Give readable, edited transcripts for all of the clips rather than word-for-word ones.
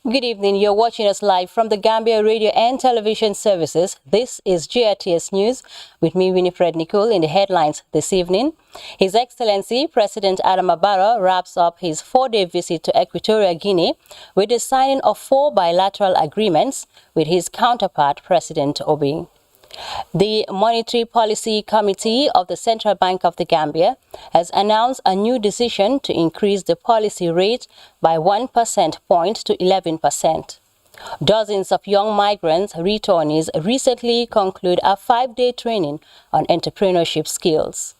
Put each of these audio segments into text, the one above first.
Good evening. You're watching us live from the Gambia radio and television services. This is GRTS News with me, Winifred Nicole, in the headlines this evening. His Excellency President Adama Barrow wraps up his 4-day visit to Equatorial Guinea with the signing of 4 bilateral agreements with his counterpart, President Obi. The Monetary Policy Committee of the Central Bank of the Gambia has announced a new decision to increase the policy rate by 1 percentage point to 11%. Dozens of young migrants, returnees, recently concluded a 5-day training on entrepreneurship skills.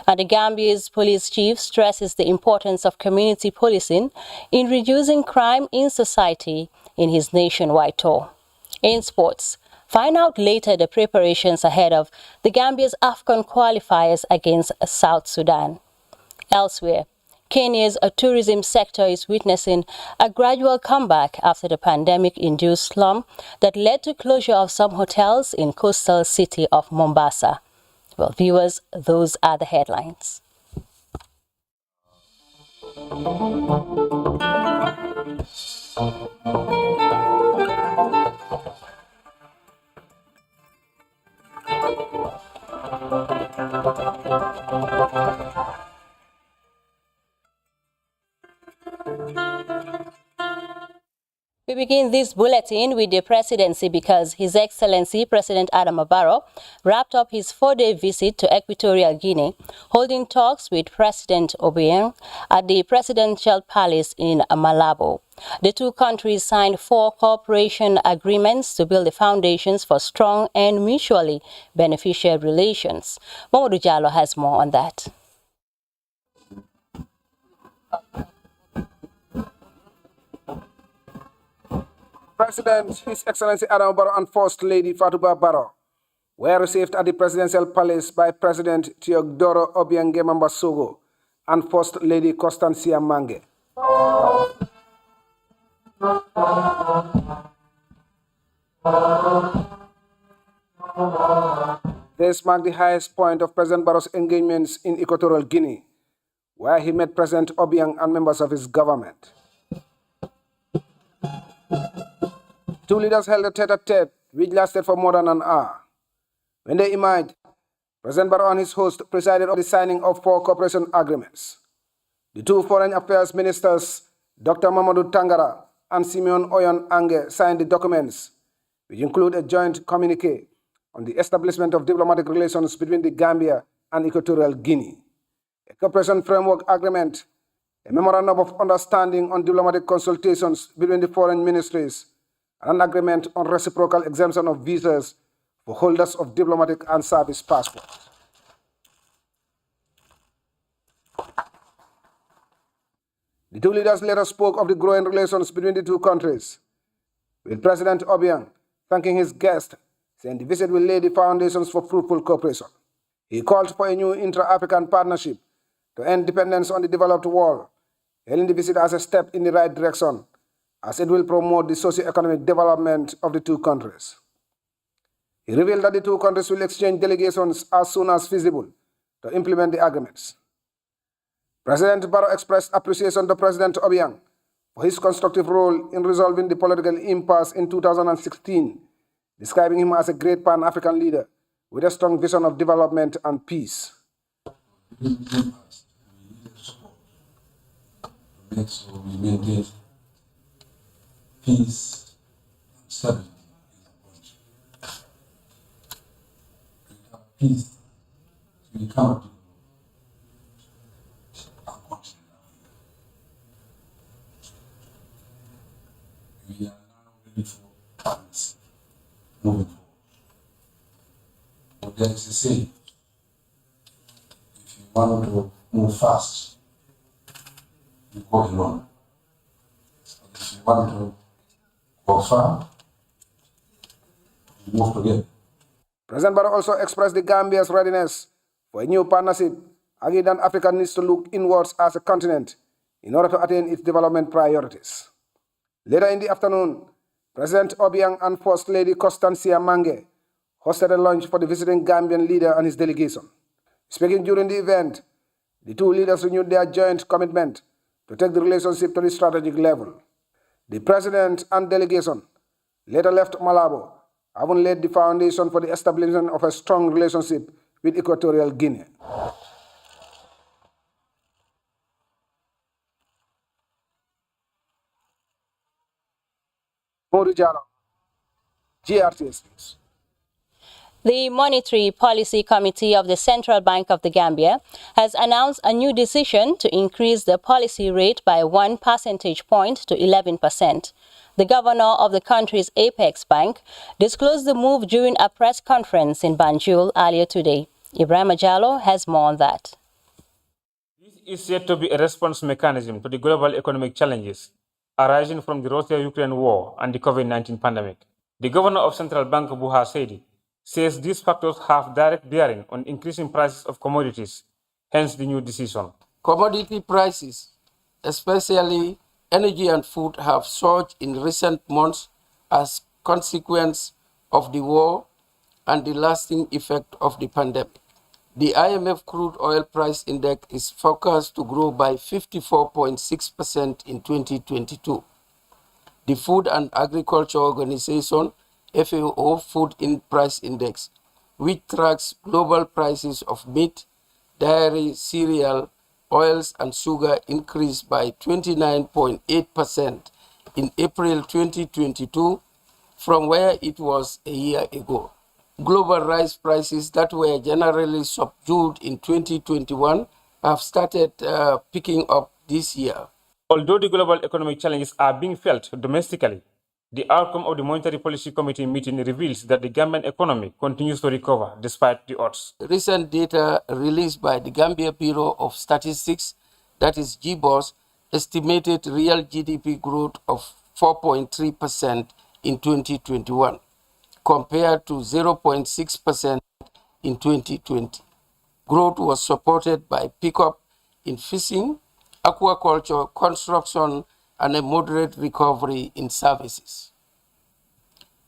And the Gambia's police chief stresses the importance of community policing in reducing crime in society in his nationwide tour. In sports, find out later the preparations ahead of the Gambia's AFCON qualifiers against South Sudan. Elsewhere, Kenya's tourism sector is witnessing a gradual comeback after the pandemic-induced slump that led to closure of some hotels in coastal city of Mombasa. Well, viewers, those are the headlines. We begin this bulletin with the presidency because His Excellency President Adama Barrow wrapped up his 4-day visit to Equatorial Guinea, holding talks with President Obiang at the Presidential Palace in Malabo. The two countries signed 4 cooperation agreements to build the foundations for strong and mutually beneficial relations. Mamadou Jallo has more on that. President, His Excellency Adama Barrow and First Lady Fatouba Barrow were received at the Presidential Palace by President Teodoro Obiang Nguema Sogo and First Lady Constancia Mange. This marked the highest point of President Barrow's engagements in Equatorial Guinea, where he met President Obiang and members of his government. Two leaders held a tete-a-tete which lasted for more than an hour. When they emerged, President Barrow and his host presided over the signing of 4 cooperation agreements. The two foreign affairs ministers, Dr. Mamadou Tangara and Simeon Oyon Ange, signed the documents, which include a joint communique on the establishment of diplomatic relations between the Gambia and Equatorial Guinea, a cooperation framework agreement, a memorandum of understanding on diplomatic consultations between the foreign ministries, and an agreement on reciprocal exemption of visas for holders of diplomatic and service passports. The two leaders later spoke of the growing relations between the two countries, with President Obiang thanking his guest, saying the visit will lay the foundations for fruitful cooperation. He called for a new intra-African partnership to end dependence on the developed world, hailing the visit as a step in the right direction, as it will promote the socio-economic development of the two countries. He revealed that the two countries will exchange delegations as soon as feasible to implement the agreements. President Barrow expressed appreciation to President Obiang for his constructive role in resolving the political impasse in 2016, describing him as a great Pan-African leader with a strong vision of development and peace. We maintain peace and stability in our country. Without peace, we cannot develop our country. We are now ready for partnership moving forward. But there is a saying, if you want to move fast, you go alone. If you want to go far, you move together. President Barrow also expressed the Gambia's readiness for a new partnership, arguing that Africa needs to look inwards as a continent in order to attain its development priorities. Later in the afternoon, President Obiang and First Lady Constancia Mange hosted a lunch for the visiting Gambian leader and his delegation. Speaking during the event, the two leaders renewed their joint commitment to take the relationship to the strategic level. The president and delegation later left Malabo, having laid the foundation for the establishment of a strong relationship with Equatorial Guinea. Morijano, GRTS News. The Monetary Policy Committee of the Central Bank of the Gambia has announced a new decision to increase the policy rate by 1 percentage point to 11%. The governor of the country's apex bank disclosed the move during a press conference in Banjul earlier today. Ibrahim Jallo has more on that. This is said to be a response mechanism to the global economic challenges arising from the Russia-Ukraine war and the COVID-19 pandemic. The governor of Central Bank, Buha Seydi, says these factors have direct bearing on increasing prices of commodities, hence the new decision. Commodity prices, especially energy and food, have surged in recent months as consequence of the war and the lasting effect of the pandemic. The IMF crude oil price index is forecast to grow by 54.6% in 2022. The Food and Agriculture Organization, FAO Food Price Index, which tracks global prices of meat, dairy, cereal, oils, and sugar, increased by 29.8% in April 2022 from where it was a year ago. Global rice prices that were generally subdued in 2021 have started picking up this year. Although the global economic challenges are being felt domestically, the outcome of the Monetary Policy Committee meeting reveals that the Gambian economy continues to recover despite the odds. Recent data released by the Gambia Bureau of Statistics, that is GBOS, estimated real GDP growth of 4.3% in 2021, compared to 0.6% in 2020. Growth was supported by pickup in fishing, aquaculture, construction, and a moderate recovery in services.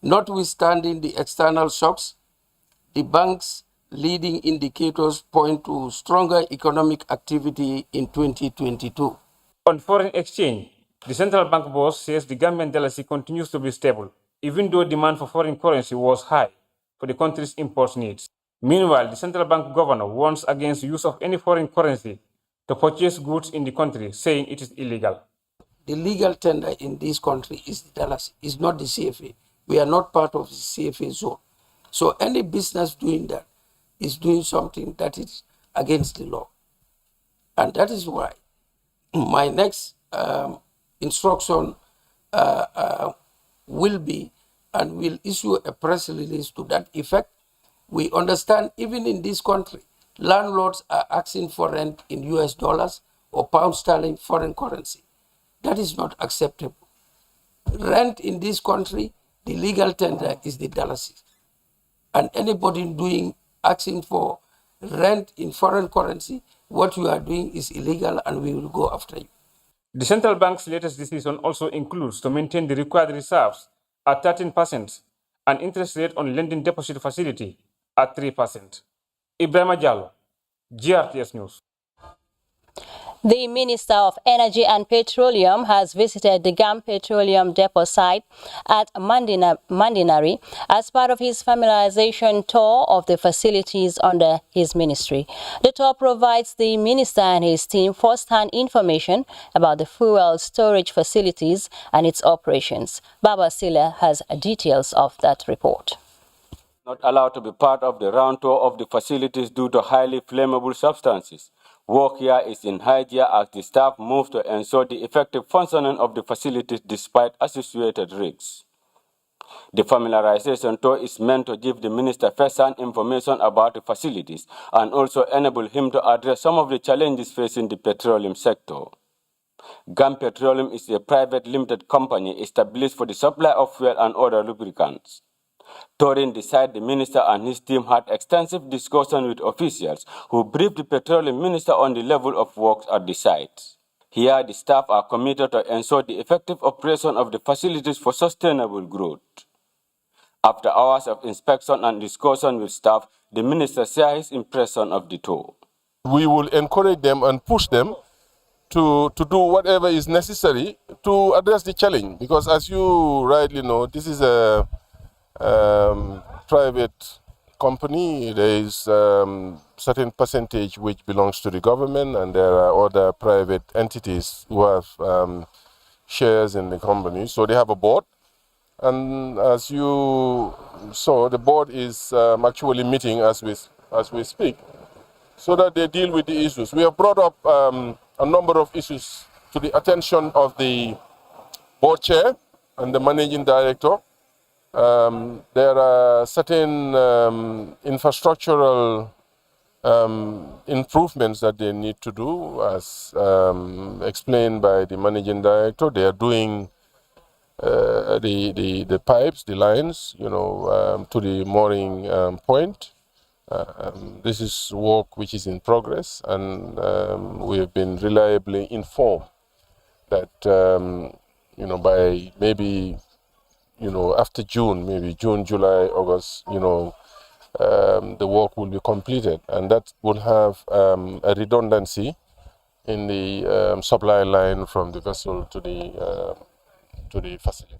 Notwithstanding the external shocks, the bank's leading indicators point to stronger economic activity in 2022. On foreign exchange, the central bank boss says the Gambian dalasi continues to be stable, even though demand for foreign currency was high for the country's import needs. Meanwhile, the central bank governor warns against use of any foreign currency to purchase goods in the country, saying it is illegal. The legal tender in this country is the dalasi, is not the CFA. We are not part of the CFA zone. So any business doing that is doing something that is against the law. And that is why my next instruction will be, and will issue a press release to that effect. We understand even in this country, landlords are asking for rent in US dollars or pound sterling foreign currency. That is not acceptable. Rent in this country, the legal tender is the dalasi. And anybody asking for rent in foreign currency, what you are doing is illegal and we will go after you. The central bank's latest decision also includes to maintain the required reserves at 13% and interest rate on lending deposit facility at 3%. Ibrahim Jallo, GRTS News. The Minister of Energy and Petroleum has visited the GAM Petroleum depot site at Mandinari as part of his familiarization tour of the facilities under his ministry. The tour provides the minister and his team first-hand information about the fuel storage facilities and its operations. Baba Silla has details of that report. Not allowed to be part of the round tour of the facilities due to highly flammable substances. Work here is in high gear as the staff move to ensure the effective functioning of the facilities despite associated risks. The familiarization tour is meant to give the minister first-hand information about the facilities and also enable him to address some of the challenges facing the petroleum sector. GAM Petroleum is a private limited company established for the supply of fuel and other lubricants. Touring the site, the minister and his team had extensive discussion with officials who briefed the petroleum minister on the level of works at the site. Here, the staff are committed to ensure the effective operation of the facilities for sustainable growth. After hours of inspection and discussion with staff, the minister shared his impression of the tour. We will encourage them and push them to do whatever is necessary to address the challenge. Because as you rightly know, this is a private company. There is certain percentage which belongs to the government, and there are other private entities who have shares in the company. So they have a board, and as you saw, the board is actually meeting as we speak, so that they deal with the issues. We have brought up a number of issues to the attention of the board chair and the managing director. There are certain infrastructural improvements that they need to do, as explained by the managing director. They are doing the pipes, the lines, to the mooring point. This is work which is in progress, and we have been reliably informed that by maybe after June, maybe June, July, August, the work will be completed, and that will have a redundancy in the supply line from the vessel to the facility.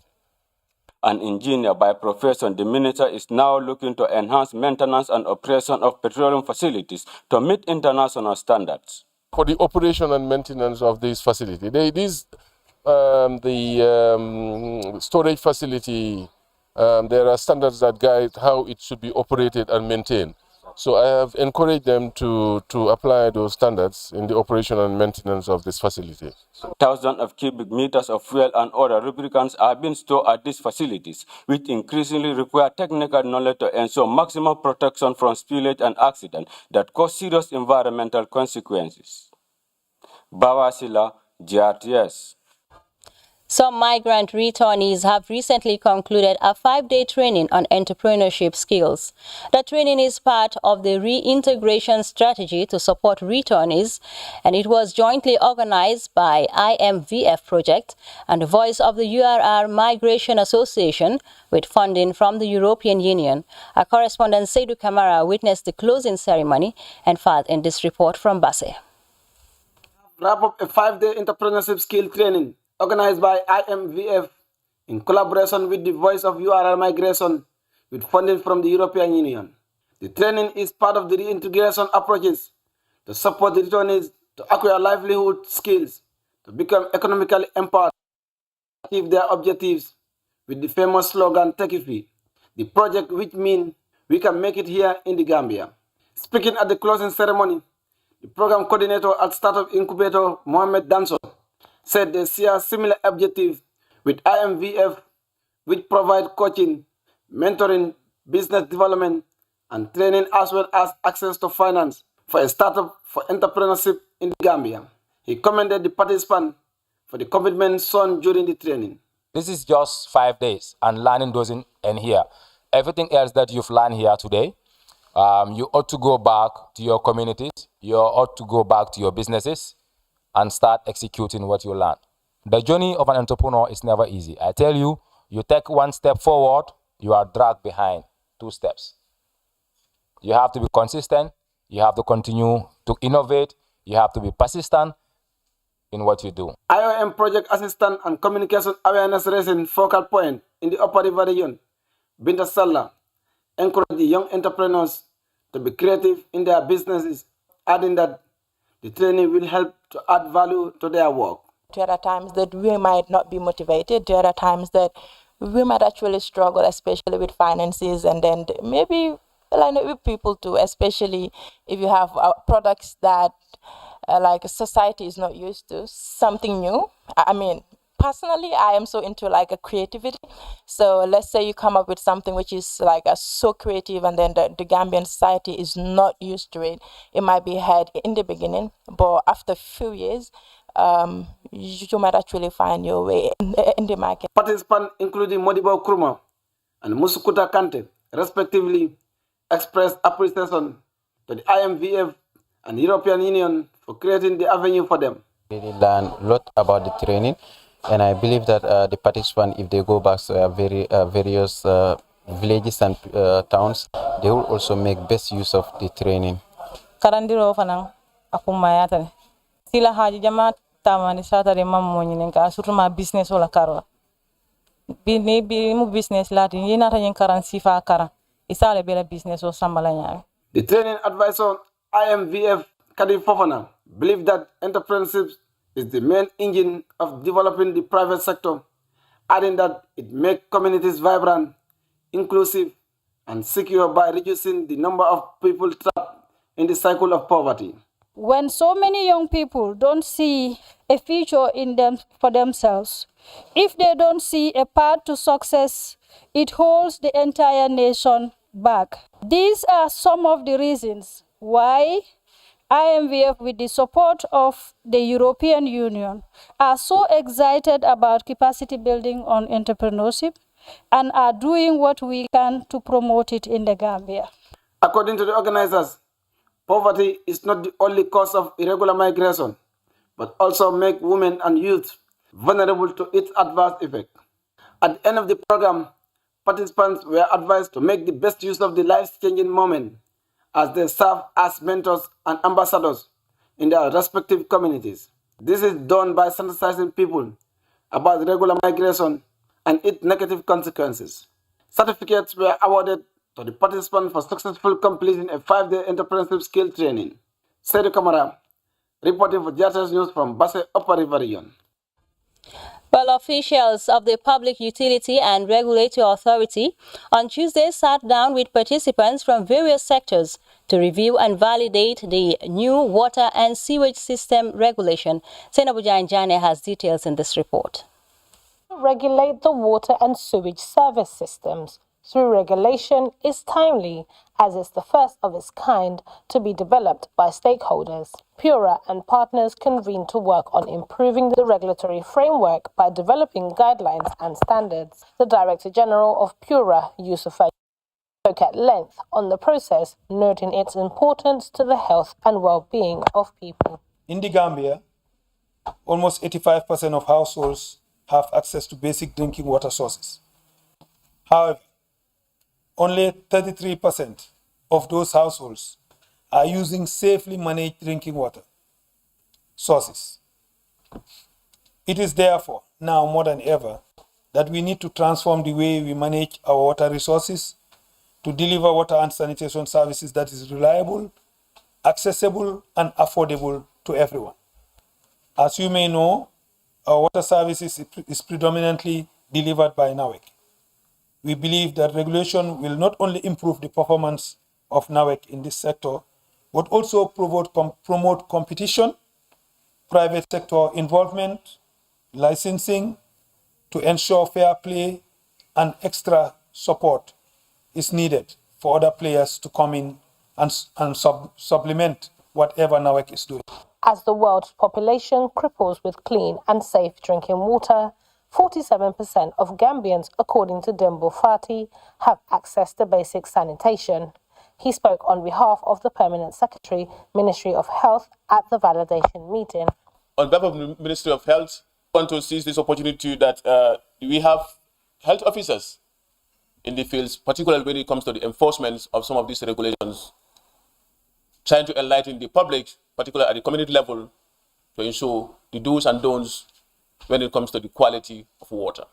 An engineer by profession, the minister is now looking to enhance maintenance and operation of petroleum facilities to meet international standards. For the operation and maintenance of this facility, the storage facility, there are standards that guide how it should be operated and maintained. So I have encouraged them to apply those standards in the operation and maintenance of this facility. Thousands of cubic meters of fuel and other lubricants are being stored at these facilities, which increasingly require technical knowledge to ensure maximum protection from spillage and accident that cause serious environmental consequences. Bawasila, GRTS. Some migrant returnees have recently concluded a 5-day training on entrepreneurship skills. The training is part of the reintegration strategy to support returnees, and it was jointly organized by IMVF Project and the Voice of the URR Migration Association with funding from the European Union. Our correspondent Seydou Kamara witnessed the closing ceremony and filed in this report from Basse. Wrap up a 5-day entrepreneurship skill training organized by IMVF in collaboration with the Voice of URR Migration with funding from the European Union. The training is part of the reintegration approaches to support the returnees to acquire livelihood skills, to become economically empowered, to achieve their objectives with the famous slogan Tekifi, the project which means we can make it here in the Gambia. Speaking at the closing ceremony, the program coordinator at Startup Incubator, Mohamed Danso, said they share similar objectives with IMVF, which provide coaching, mentoring, business development, and training, as well as access to finance for a startup for entrepreneurship in the Gambia. He commended the participants for the commitment shown during the training. This is just 5 days, and learning doesn't end here. Everything else that you've learned here today, you ought to go back to your communities, you ought to go back to your businesses, and start executing what you learn. The journey of an entrepreneur is never easy. I tell you, you take 1 step forward, you are dragged behind 2 steps. You have to be consistent, you have to continue to innovate, you have to be persistent in what you do. IOM Project Assistant and Communication Awareness Raising Focal Point in the Upper River Region, Binta Sallah, encourage the young entrepreneurs to be creative in their businesses, adding that the training will help to add value to their work. There are times that we might not be motivated. There are times that we might actually struggle, especially with finances, and then maybe with people too, especially if you have products that like society is not used to, something new. I mean, personally, I am so into like a creativity. So let's say you come up with something which is like so creative, and then the Gambian society is not used to it. It might be hard in the beginning, but after a few years, you might actually find your way in the market. Participants, including Modibo Kruma and Musukuta Kante, respectively, expressed appreciation to the IMVF and the European Union for creating the avenue for them. We learned a lot about the training, and I believe that the participants, if they go back to various villages and towns, they will also make best use of the training. Karandiro fanang akumayatan. Sila haji jama tamani satare mammo nyinen ka surtout ma business wala karo bi mu business lati yina tan karan sifa karan isale bela business o sambala nyaami. The training advisor IMVF Kadi Fofana believe that entrepreneurship is the main engine of developing the private sector, adding that it makes communities vibrant, inclusive, and secure by reducing the number of people trapped in the cycle of poverty. When so many young people don't see a future in them for themselves, if they don't see a path to success, it holds the entire nation back. These are some of the reasons why IMVF, with the support of the European Union, are so excited about capacity building on entrepreneurship and are doing what we can to promote it in the Gambia. According to the organizers, poverty is not the only cause of irregular migration, but also make women and youth vulnerable to its adverse effect. At the end of the program, participants were advised to make the best use of the life-changing moment as they serve as mentors and ambassadors in their respective communities. This is done by sensitizing people about regular migration and its negative consequences. Certificates were awarded to the participants for successful completing a 5-day entrepreneurship skill training. Seydou Kamara, reporting for GRTS News from Basse Upper River Region. Well, officials of the Public Utility and Regulatory Authority on Tuesday sat down with participants from various sectors to review and validate the new water and sewage system regulation. Senabu Janjane has details in this report. Regulate the water and sewage service systems through regulation is timely, as it's the first of its kind to be developed by stakeholders. PURA and partners convened to work on improving the regulatory framework by developing guidelines and standards. The Director General of PURA, Yusufa, spoke at length on the process, noting its importance to the health and well-being of people. In the Gambia, almost 85% of households have access to basic drinking water sources. However, only 33% of those households are using safely managed drinking water sources. It is therefore now more than ever that we need to transform the way we manage our water resources to deliver water and sanitation services that is reliable, accessible, and affordable to everyone. As you may know, our water services is predominantly delivered by NAWEC. We believe that regulation will not only improve the performance of NAWEC in this sector, but also promote competition, private sector involvement, licensing, to ensure fair play, and extra support is needed for other players to come in and supplement whatever NAWEC is doing. As the world's population cripples with clean and safe drinking water, 47% of Gambians, according to Dembo Fati, have access to basic sanitation. He spoke on behalf of the Permanent Secretary, Ministry of Health, at the validation meeting. On behalf of the Ministry of Health, I want to seize this opportunity that we have health officers in the fields, particularly when it comes to the enforcement of some of these regulations, trying to enlighten the public, particularly at the community level, to ensure the do's and don'ts when it comes to the quality of water.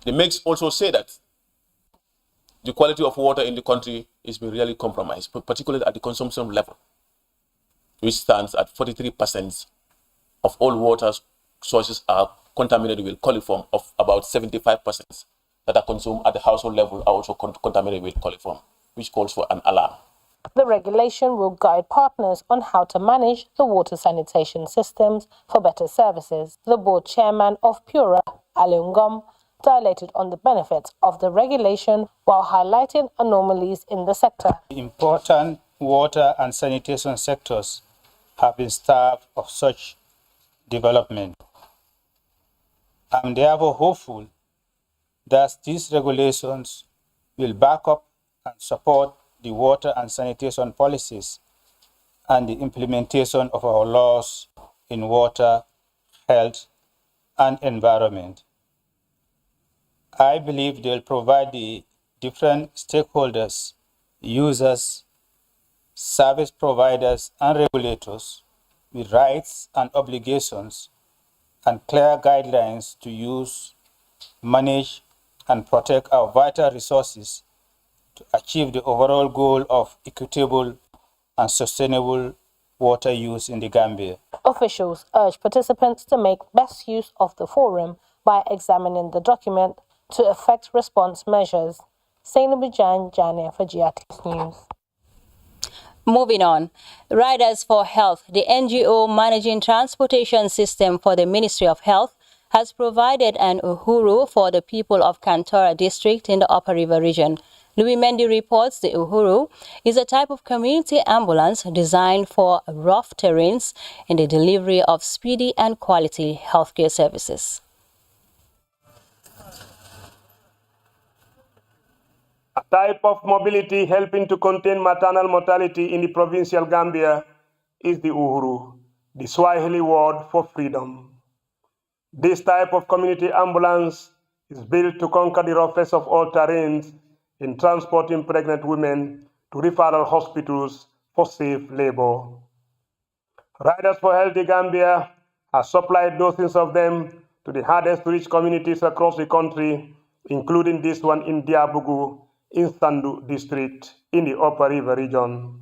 The MIGs also say that the quality of water in the country is being really compromised, particularly at the consumption level, which stands at 43% of all water sources are contaminated with coliform, of about 75% that are consumed at the household level are also contaminated with coliform, which calls for an alarm. The regulation will guide partners on how to manage the water sanitation systems for better services. The board chairman of PURA, Aliungom, dilated on the benefits of the regulation while highlighting anomalies in the sector. Important water and sanitation sectors have been starved of such development. I'm therefore hopeful that these regulations will back up and support the water and sanitation policies and the implementation of our laws in water, health, and environment. I believe they'll provide the different stakeholders, users, service providers, and regulators with rights and obligations and clear guidelines to use, manage, and protect our vital resources to achieve the overall goal of equitable and sustainable water use in the Gambia. Officials urge participants to make best use of the forum by examining the document to effect response measures. Sainabu Jania for GRTS News. Moving on, Riders for Health, the NGO managing transportation system for the Ministry of Health, has provided an Uhuru for the people of Kantora district in the Upper River region. Louis Mendy reports the Uhuru is a type of community ambulance designed for rough terrains in the delivery of speedy and quality healthcare services. A type of mobility helping to contain maternal mortality in the provincial Gambia is the Uhuru, the Swahili word for freedom. This type of community ambulance is built to conquer the roughest of all terrains in transporting pregnant women to referral hospitals for safe labor. Riders for Healthy Gambia has supplied dozens of them to the hardest to reach communities across the country, including this one in Diabugu, in Sandu district, in the Upper River region.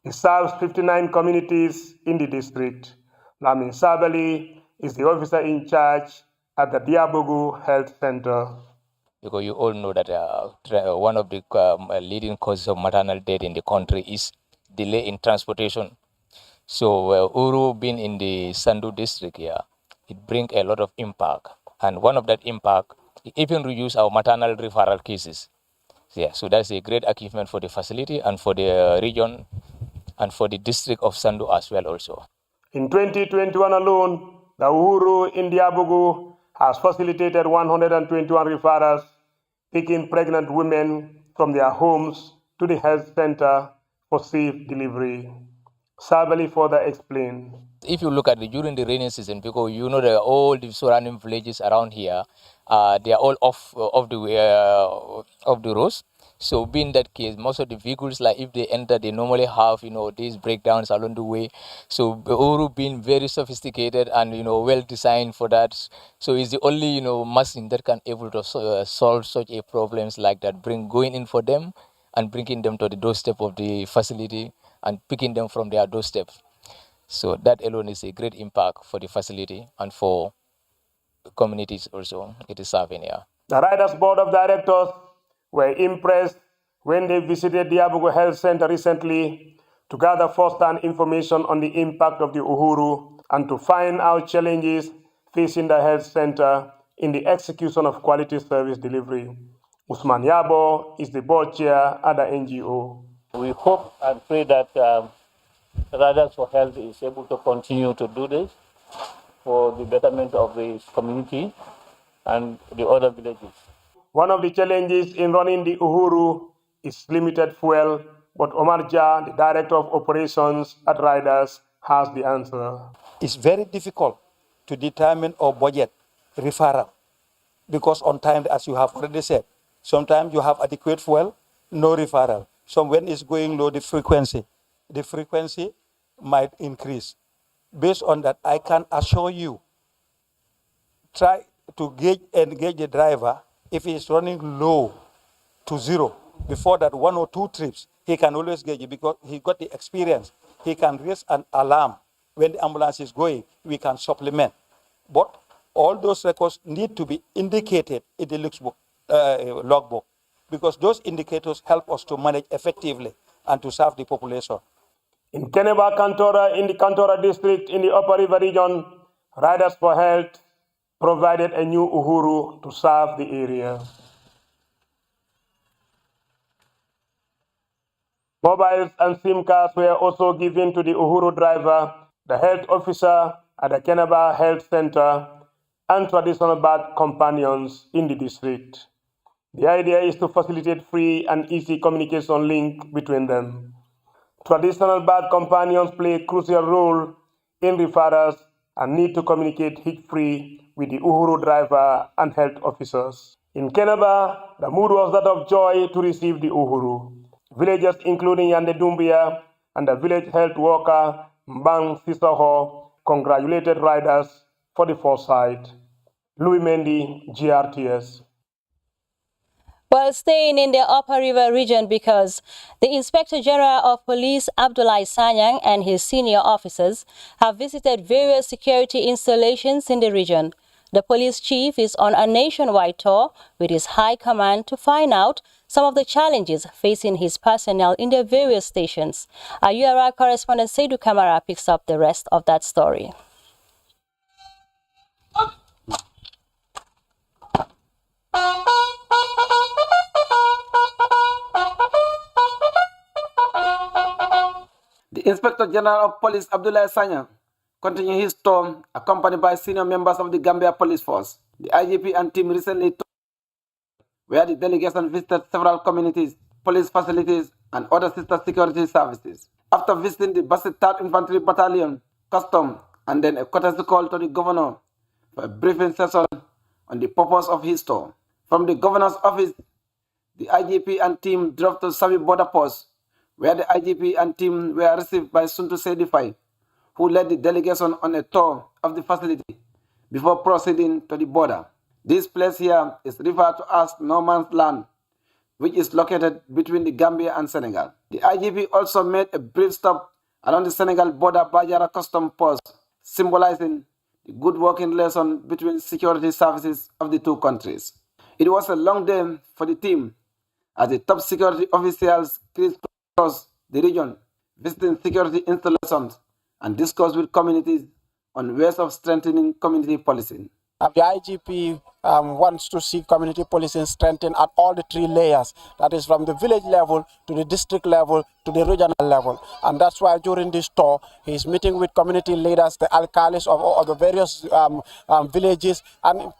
It serves 59 communities in the district. Lamin Sabali is the officer in charge at the Diabugu Health Center. Because you all know that one of the leading causes of maternal death in the country is delay in transportation. So Uru being in the Sandu district here, it brings a lot of impact. And one of that impact, it even reduce our maternal referral cases. Yeah, so that's a great achievement for the facility and for the region and for the district of Sandu as well also. In 2021 alone, the Uhuru in Diabugu has facilitated 121 referrals, taking pregnant women from their homes to the health center for safe delivery. Sabali further explained. If you look at during the rainy season, because you know that all the surrounding villages around here, they are all off the roads. So being that case, most of the vehicles, like if they enter, they normally have, these breakdowns along the way. So Uru being very sophisticated and, well designed for that. So it's the only, machine that can able to solve such a problems like that, going in for them and bringing them to the doorstep of the facility and picking them from their doorstep. So that alone is a great impact for the facility and for the communities also it is serving here. The Riders Board of Directors were impressed when they visited the Diabugu Health Center recently to gather first-hand information on the impact of the Uhuru and to find out challenges facing the health center in the execution of quality service delivery. Usman Yabo is the board chair at the NGO. We hope and pray that Riders for Health is able to continue to do this for the betterment of the community and the other villages. One of the challenges in running the Uhuru is limited fuel, but Omar Jah, the Director of Operations at Riders, has the answer. It's very difficult to determine or budget referral because on time, as you have already said, sometimes you have adequate fuel, no referral. So when it's going low, the frequency might increase. Based on that, I can assure you, try to engage the driver. If he is running low to zero, before that 1 or 2 trips, he can always gauge it because he got the experience. He can raise an alarm when the ambulance is going. We can supplement. But all those records need to be indicated in the logbook because those indicators help us to manage effectively and to serve the population. In Keneba Kantora, in the Kantora district, in the Upper River region, Riders for Health provided a new Uhuru to serve the area. Mobiles and SIM cards were also given to the Uhuru driver, the health officer at the Keneba Health Center, and traditional birth companions in the district. The idea is to facilitate free and easy communication link between them. Traditional birth companions play a crucial role in referrals and need to communicate hitch-free with the Uhuru driver and health officers. In Keneba, the mood was that of joy to receive the Uhuru. Villagers including Yande Dumbia and the village health worker Mbang Sisoho congratulated riders for the foresight. Louis Mendy, GRTS. Well, staying in the Upper River region because the Inspector General of Police, Abdoulaye Sanyang, and his senior officers have visited various security installations in the region. The police chief is on a nationwide tour with his high command to find out some of the challenges facing his personnel in the various stations. Our URI correspondent Seydou Kamara picks up the rest of that story. The Inspector General of Police, Abdoulaye Sanyang, continued his tour accompanied by senior members of the Gambia Police Force. The IGP and team recently toured where the delegation visited several communities, police facilities, and other sister security services. After visiting the Bassett 3rd Infantry Battalion, Custom, and then a courtesy call to the governor for a briefing session on the purpose of his tour. From the governor's office, the IGP and team drove to Sabi border post, where the IGP and team were received by Suntu Sedifai, who led the delegation on a tour of the facility before proceeding to the border. This place here is referred to as No Man's Land, which is located between the Gambia and Senegal. The IGP also made a brief stop along the Senegal border Bajara Custom Post, symbolizing the good working relation between security services of the two countries. It was a long day for the team as the top security officials crisscrossed the region, visiting security installations and discussed with communities on ways of strengthening community policing. The IGP wants to see community policing strengthened at all the three layers, that is from the village level to the district level to the regional level. And that's why during this tour, he's meeting with community leaders, the alcalis of the various villages, and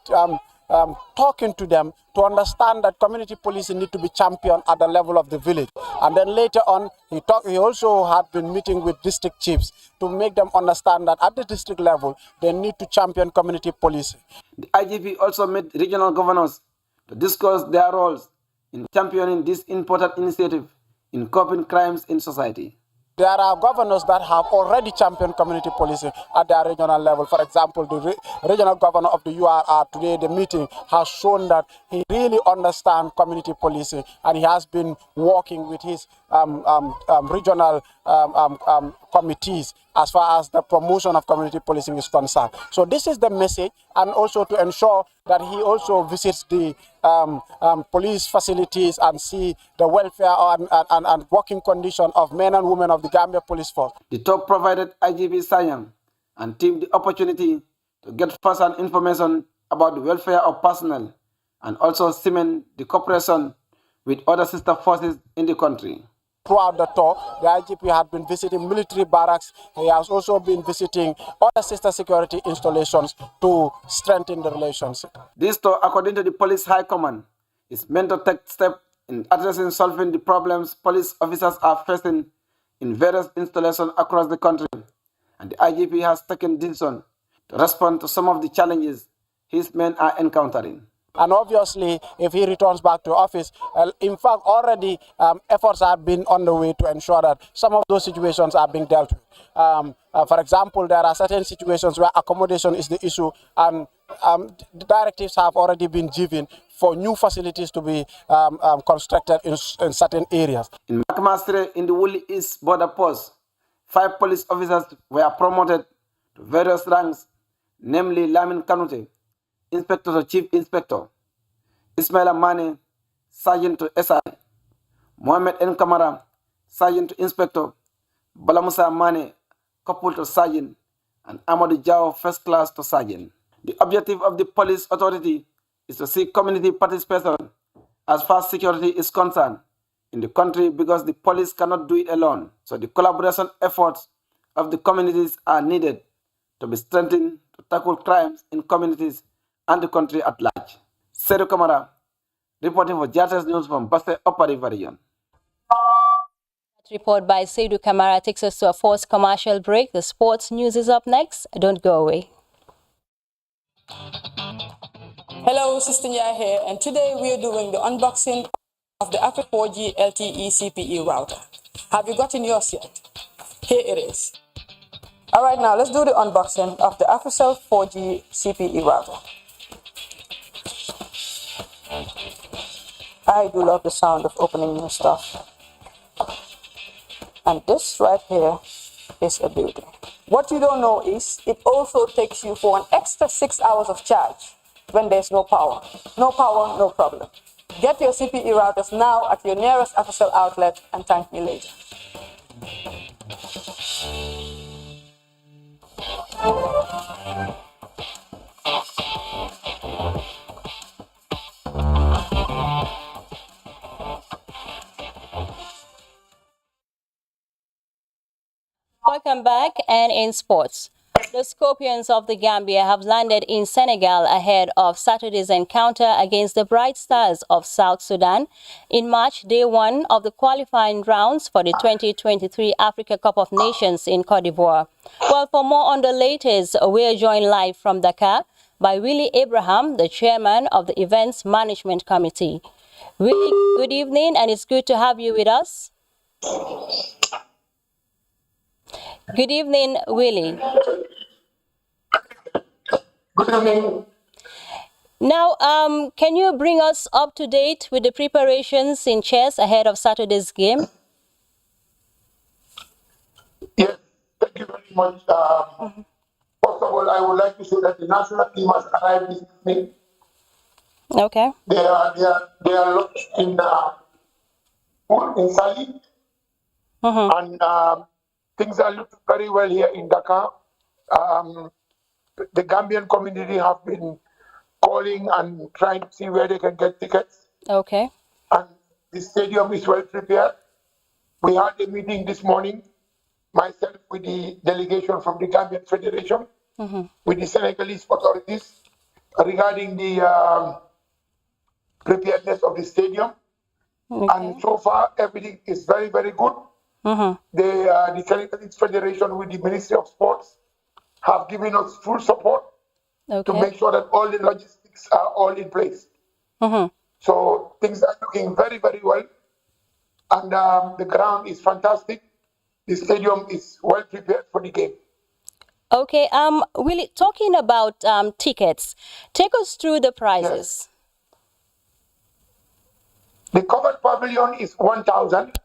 talking to them to understand that community policing need to be championed at the level of the village. And then later on, he also had been meeting with district chiefs to make them understand that at the district level, they need to champion community policing. The IGP also met regional governors to discuss their roles in championing this important initiative in coping crimes in society. There are governors that have already championed community policing at their regional level. For example, the regional governor of the URR today, the meeting has shown that he really understands community policing, and he has been working with his regional committees as far as the promotion of community policing is concerned. So this is the message, and also to ensure that he also visits the police facilities and see the welfare and working condition of men and women of the Gambia Police Force. The tour provided IGP Sanyang and team the opportunity to get first-hand information about the welfare of personnel and also cement the cooperation with other sister forces in the country. Throughout the tour, the IGP had been visiting military barracks. He has also been visiting other sister security installations to strengthen the relationship. This tour, according to the Police High Command, is meant to take steps in addressing solving the problems police officers are facing in various installations across the country. And the IGP has taken decision to respond to some of the challenges his men are encountering. And obviously, if he returns back to office, in fact, already efforts have been on the way to ensure that some of those situations are being dealt with. For example, there are certain situations where accommodation is the issue, and the directives have already been given for new facilities to be constructed in certain areas. In Makmastre, in the Wuli East border post, 5 police officers were promoted to various ranks, namely Lamin Kanute, Inspector to Chief Inspector, Ismaila Mane, Sergeant to SI, Mohamed N. Kamara, Sergeant to Inspector, Balamusa Mane, Couple to Sergeant, and Amadou Jao, First Class to Sergeant. The objective of the police authority is to see community participation as far as security is concerned in the country, because the police cannot do it alone. So the collaboration efforts of the communities are needed to be strengthened to tackle crimes in communities and the country at large. Seydou Kamara, reporting for GRTS News from Basse Upper River Region. Report by Seydou Kamara takes us to a forced commercial break. The sports news is up next. Don't go away. Hello, Sister Nya here, and today we are doing the unboxing of the Apple 4G LTE CPE router. Have you gotten yours yet? Here it is. All right, now let's do the unboxing of the AfriCell 4G CPE router. I do love the sound of opening new stuff. And this right here is a beauty. What you don't know is it also takes you for an extra 6 hours of charge when there's no power. No power, no problem. Get your CPE routers now at your nearest AfriCell outlet and thank me later. Welcome back, and in sports. The Scorpions of the Gambia have landed in Senegal ahead of Saturday's encounter against the Bright Stars of South Sudan in March, day one of the qualifying rounds for the 2023 Africa Cup of Nations in Cote d'Ivoire. Well, for more on the latest, we are joined live from Dakar by Willie Abraham, the chairman of the Events Management Committee. Willie, good evening, and it's good to have you with us. Good evening, Willie. Good evening. Now, can you bring us up to date with the preparations in chess ahead of Saturday's game? Yes, thank you very much. First of all, I would like to say that the national team has arrived this evening. Okay. They are lodged in Sali, and things are looking very well here in Dakar. The Gambian community have been calling and trying to see where they can get tickets. Okay. And the stadium is well prepared. We had a meeting this morning, myself with the delegation from the Gambian Federation, with the Senegalese authorities regarding the preparedness of the stadium. Okay. And so far, everything is very, very good. The Senegalese Federation with the Ministry of Sports have given us full support to make sure that all the logistics are all in place. So things are looking very, very well. And the ground is fantastic. The stadium is well prepared for the game. Okay, Willie, talking about tickets, take us through the prices. Yes. The covered pavilion is 1,000.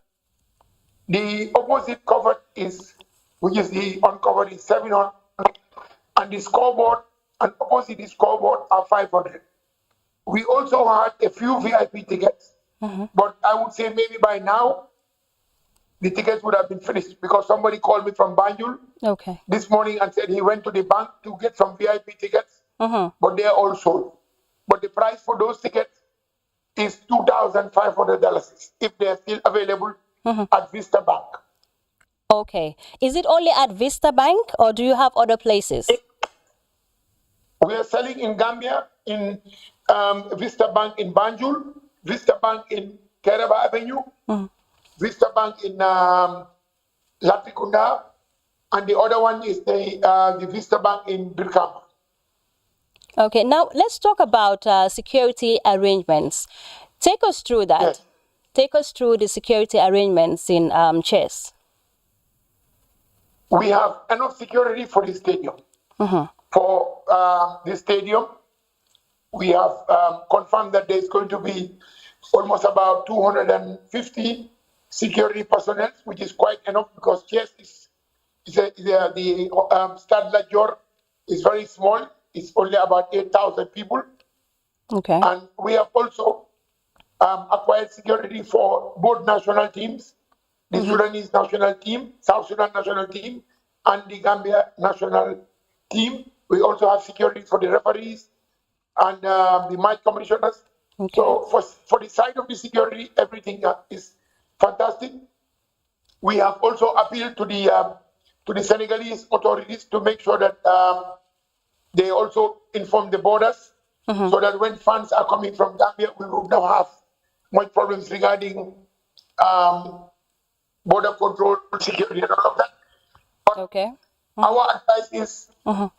The opposite covered is, which is the uncovered, is 700. And the scoreboard and opposite the scoreboard are 500. We also had a few VIP tickets, but I would say maybe by now the tickets would have been finished because somebody called me from Banjul this morning and said he went to the bank to get some VIP tickets, but they are all sold. But the price for those tickets is $2,500 if they are still available at Vista Bank. Okay. Is it only at Vista Bank or do you have other places? We are selling in Gambia, in Vista Bank in Banjul, Vista Bank in Keraba Avenue, Vista Bank in Latrikunda, and the other one is the Vista Bank in Birkama. Okay, now let's talk about security arrangements. Take us through that. Yes. Take us through the security arrangements in chess. We have enough security for the stadium. For the stadium, we have confirmed that there's going to be almost about 250 security personnel, which is quite enough because chess the Stade Lat Dior is very small. It's only about 8,000 people. Okay. And we have also acquired security for both national teams, the Sudanese national team, South Sudan national team, and the Gambia national team. We also have security for the referees and the match commissioners. Okay. So for the side of the security, everything is fantastic. We have also appealed to the Senegalese authorities to make sure that they also inform the borders so that when funds are coming from Gambia, we will not have much problems regarding border control, security, and all of that. But our advice is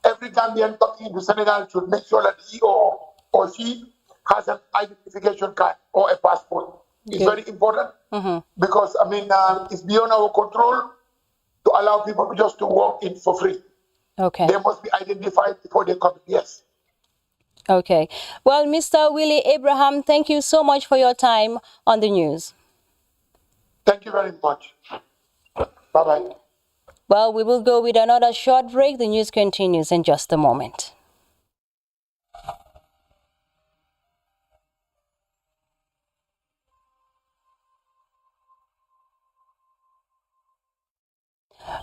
every Gambian talking to Senegal should make sure that he or she has an identification card or a passport. It's very important because, I mean, it's beyond our control to allow people just to walk in for free. Okay. They must be identified before they come. Yes. Okay. Well, Mr. Willie Abraham, thank you so much for your time on the news. Thank you very much. Bye-bye. Well, we will go with another short break. The news continues in just a moment.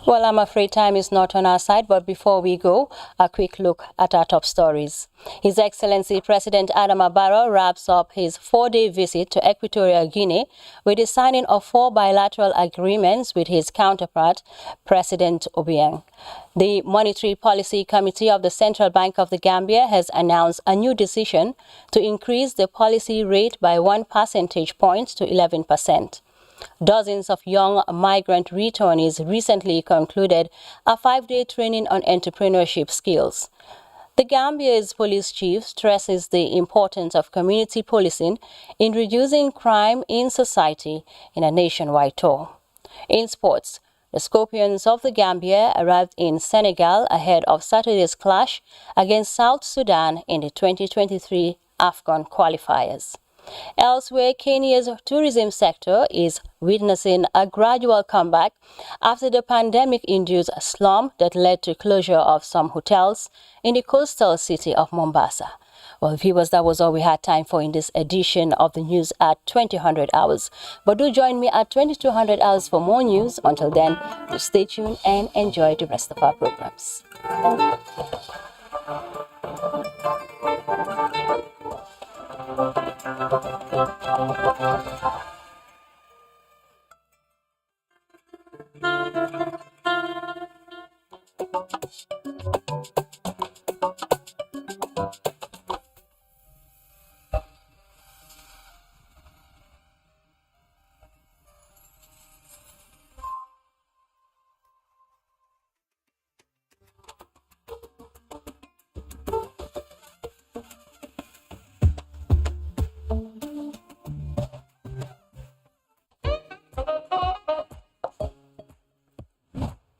Well, I'm afraid time is not on our side, but before we go, a quick look at our top stories. His Excellency President Adama Barrow wraps up his 4-day visit to Equatorial Guinea with the signing of 4 bilateral agreements with his counterpart, President Obiang. The Monetary Policy Committee of the Central Bank of the Gambia has announced a new decision to increase the policy rate by 1 percentage point to 11%. Dozens of young migrant returnees recently concluded a 5-day training on entrepreneurship skills. The Gambia's police chief stresses the importance of community policing in reducing crime in society in a nationwide tour. In sports, the Scorpions of the Gambia arrived in Senegal ahead of Saturday's clash against South Sudan in the 2023 AFCON qualifiers. Elsewhere, Kenya's tourism sector is witnessing a gradual comeback after the pandemic-induced slump that led to closure of some hotels in the coastal city of Mombasa. Well, viewers, that was all we had time for in this edition of the news at 2000 hours. But do join me at 2200 hours for more news. Until then, do stay tuned and enjoy the rest of our programs.